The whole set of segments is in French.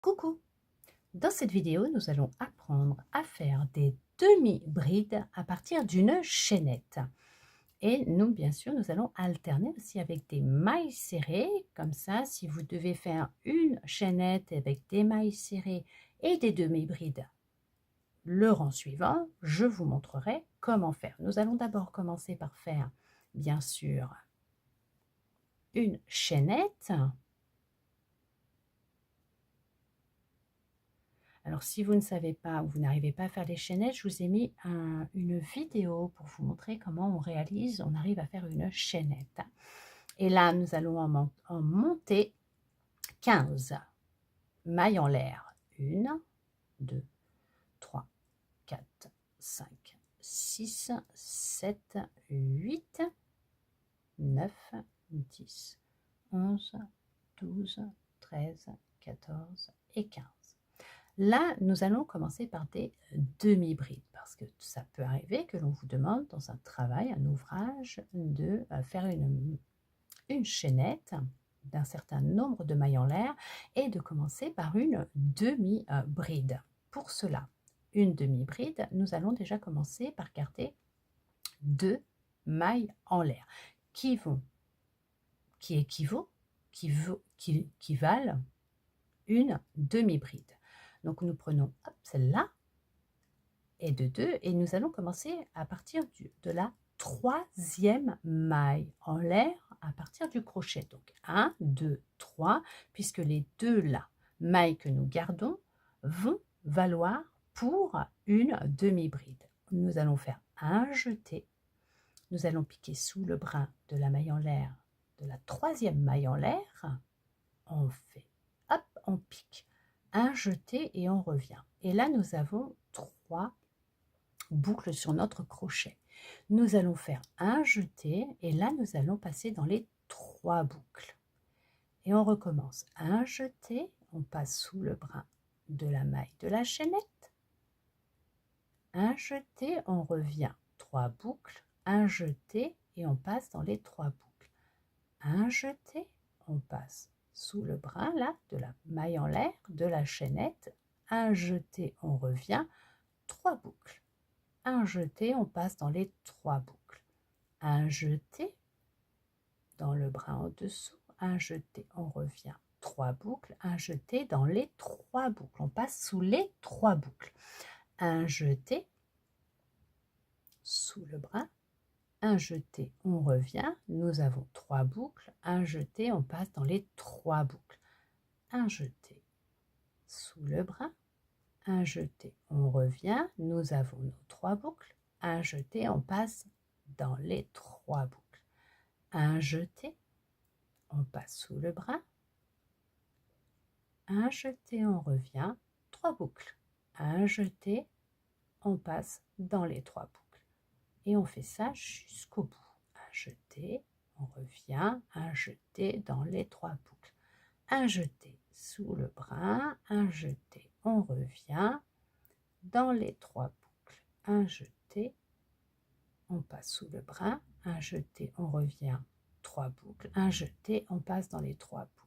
Coucou! Dans cette vidéo, nous allons apprendre à faire des demi-brides à partir d'une chaînette. Et nous, bien sûr, nous allons alterner aussi avec des mailles serrées. Comme ça, si vous devez faire une chaînette avec des mailles serrées et des demi-brides, le rang suivant, je vous montrerai comment faire. Nous allons d'abord commencer par faire, bien sûr, une chaînette. Alors, si vous ne savez pas ou vous n'arrivez pas à faire les chaînettes, je vous ai mis une vidéo pour vous montrer comment on arrive à faire une chaînette. Et là, nous allons en monter 15 mailles en l'air. 1, 2, 3, 4, 5, 6, 7, 8, 9, 10, 11, 12, 13, 14 et 15. Là, nous allons commencer par des demi-brides parce que ça peut arriver que l'on vous demande dans un travail, un ouvrage, de faire une chaînette d'un certain nombre de mailles en l'air et de commencer par une demi-bride. Pour cela, une demi-bride, nous allons déjà commencer par garder 2 mailles en l'air qui valent une demi-bride. Donc nous prenons celle-là et de 2 et nous allons commencer à partir de la 3e maille en l'air à partir du crochet. Donc 1, 2, 3, puisque les 2 là, mailles que nous gardons vont valoir pour une demi-bride. Nous allons faire un jeté. Nous allons piquer sous le brin de la maille en l'air, de la 3e maille en l'air. On fait, hop, on pique un jeté et on revient. Et là, nous avons 3 boucles sur notre crochet. Nous allons faire un jeté et là, nous allons passer dans les 3 boucles. Et on recommence. Un jeté, on passe sous le brin de la maille de la chaînette. Un jeté, on revient. 3 boucles. Un jeté et on passe dans les 3 boucles. Un jeté, on passe sous le brin là de la maille en l'air de la chaînette, un jeté, on revient, 3 boucles, un jeté, on passe dans les 3 boucles, un jeté dans le brin au dessous, un jeté, on revient, 3 boucles, un jeté dans les 3 boucles, on passe sous les 3 boucles, un jeté sous le brin, un jeté, on revient, nous avons 3 boucles, un jeté, on passe dans les 3 boucles, un jeté sous le brin, un jeté, on revient, nous avons nos 3 boucles, un jeté, on passe dans les 3 boucles, un jeté, on passe sous le brin, un jeté, on revient, 3 boucles, un jeté, on passe dans les 3 boucles. Et on fait ça jusqu'au bout. Un jeté, on revient, un jeté dans les 3 boucles. Un jeté sous le brin, un jeté, on revient dans les 3 boucles. Un jeté, on passe sous le brin, un jeté, on revient, 3 boucles. Un jeté, on passe dans les 3 boucles.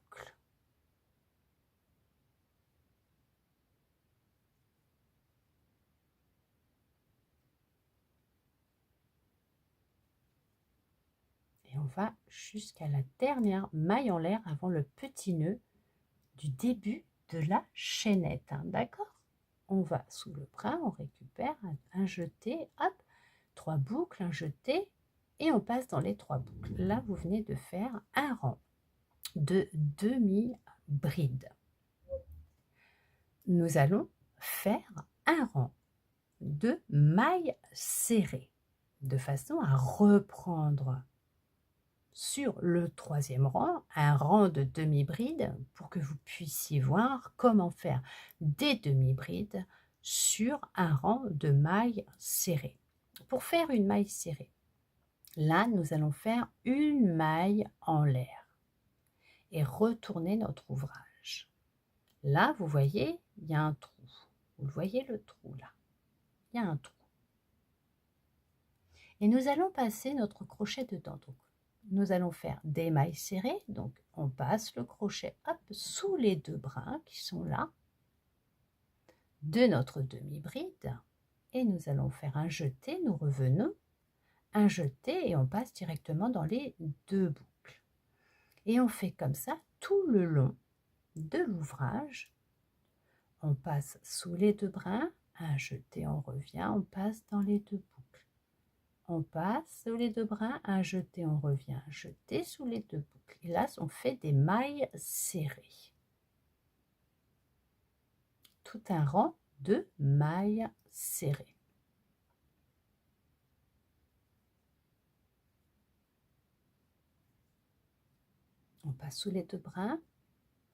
Et on va jusqu'à la dernière maille en l'air avant le petit nœud du début de la chaînette. D'accord? On va sous le brin, on récupère un jeté, hop, 3 boucles, un jeté, et on passe dans les 3 boucles. Là, vous venez de faire un rang de demi-bride. Nous allons faire un rang de mailles serrées, de façon à reprendre sur le 3e rang, un rang de demi-bride pour que vous puissiez voir comment faire des demi-brides sur un rang de mailles serrées. Pour faire une maille serrée, là, nous allons faire une maille en l'air et retourner notre ouvrage. Là, vous voyez, il y a un trou. Vous voyez le trou là? Il y a un trou. Et nous allons passer notre crochet dedans. Donc, nous allons faire des mailles serrées, donc on passe le crochet hop, sous les 2 brins qui sont là, de notre demi-bride et nous allons faire un jeté, nous revenons, un jeté et on passe directement dans les 2 boucles. Et on fait comme ça tout le long de l'ouvrage. On passe sous les 2 brins, un jeté, on revient, on passe dans les 2 boucles. On passe sous les 2 brins, un jeté, on revient, un jeté sous les 2 boucles. Et là, on fait des mailles serrées. Tout un rang de mailles serrées. On passe sous les 2 brins,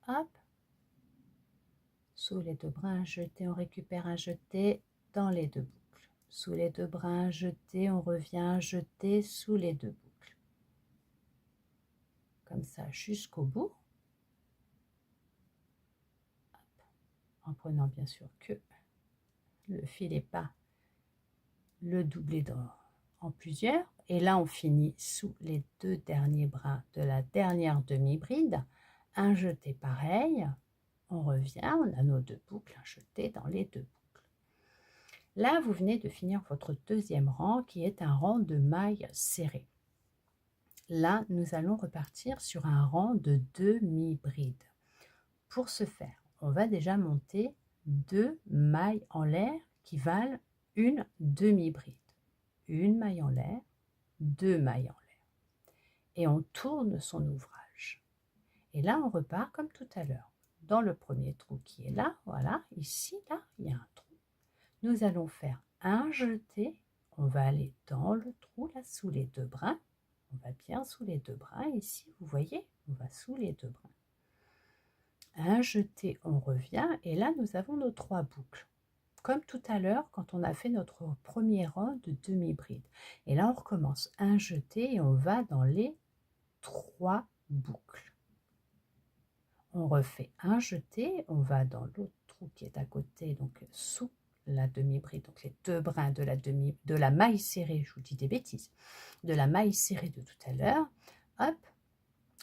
hop, sous les 2 brins, un jeté, on récupère un jeté dans les 2 boucles. Sous les 2 brins, un jeté, on revient, un jeté sous les 2 boucles. Comme ça jusqu'au bout. Hop. En prenant bien sûr que le fil n'est pas le doublé en plusieurs. Et là, on finit sous les 2 derniers brins de la dernière demi-bride. Un jeté pareil. On revient, on a nos 2 boucles, un jeté dans les 2 boucles. Là, vous venez de finir votre deuxième rang qui est un rang de mailles serrées. Là, nous allons repartir sur un rang de demi-bride. Pour ce faire, on va déjà monter 2 mailles en l'air qui valent une demi-bride. Une maille en l'air, 2 mailles en l'air. Et on tourne son ouvrage. Et là, on repart comme tout à l'heure. Dans le premier trou qui est là, voilà, ici, là, il y a un trou. Nous allons faire un jeté. On va aller dans le trou, là, sous les 2 brins. On va bien sous les 2 brins. Ici, vous voyez, on va sous les 2 brins. Un jeté, on revient. Et là, nous avons nos 3 boucles. Comme tout à l'heure, quand on a fait notre premier rang de demi-bride. Et là, on recommence un jeté et on va dans les 3 boucles. On refait un jeté, on va dans l'autre trou qui est à côté, donc sous la demi-bride, donc les 2 brins de la maille serrée, je vous dis des bêtises, de la maille serrée de tout à l'heure. Hop,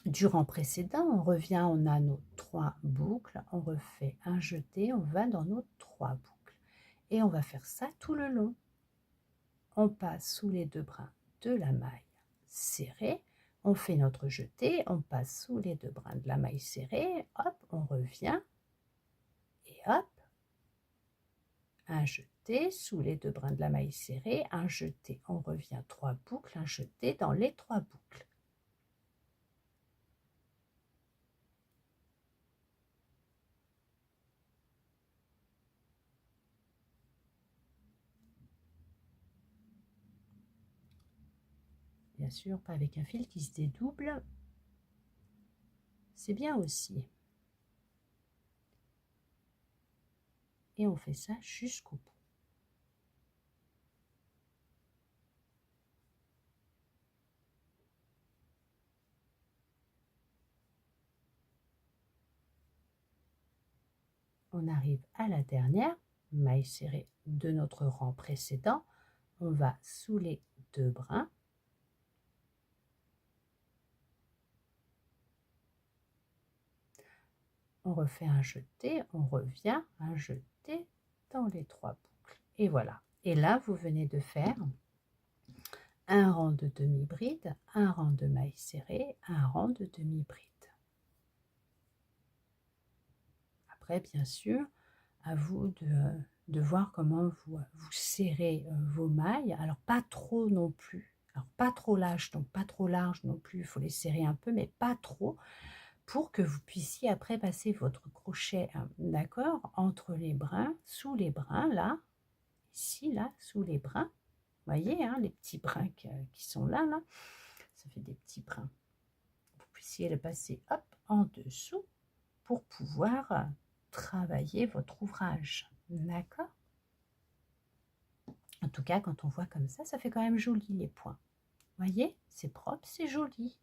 du rang précédent, on revient, on a nos 3 boucles, on refait un jeté, on va dans nos 3 boucles. Et on va faire ça tout le long. On passe sous les 2 brins de la maille serrée, on fait notre jeté, on passe sous les 2 brins de la maille serrée, hop, on revient, et hop, un jeté sous les 2 brins de la maille serrée, un jeté, on revient 3 boucles, un jeté dans les 3 boucles. Bien sûr, pas avec un fil qui se dédouble, c'est bien aussi. Et on fait ça jusqu'au bout. On arrive à la dernière maille serrée de notre rang précédent. On va sous les 2 brins. On refait un jeté, on revient, un jeté dans les 3 boucles. Et voilà. Et là, vous venez de faire un rang de demi-bride, un rang de maille serrée, un rang de demi-bride. Après, bien sûr, à vous de voir comment vous serrez vos mailles. Alors, pas trop non plus. Alors, pas trop large, donc pas trop large non plus. Il faut les serrer un peu, mais pas trop, pour que vous puissiez après passer votre crochet, d'accord, entre les brins, sous les brins, là, ici, là, sous les brins. Vous voyez, hein, les petits brins qui sont là, là. Ça fait des petits brins. Vous puissiez le passer, hop, en dessous pour pouvoir travailler votre ouvrage. D'accord? En tout cas, quand on voit comme ça fait quand même joli les points. Vous voyez, c'est propre, c'est joli.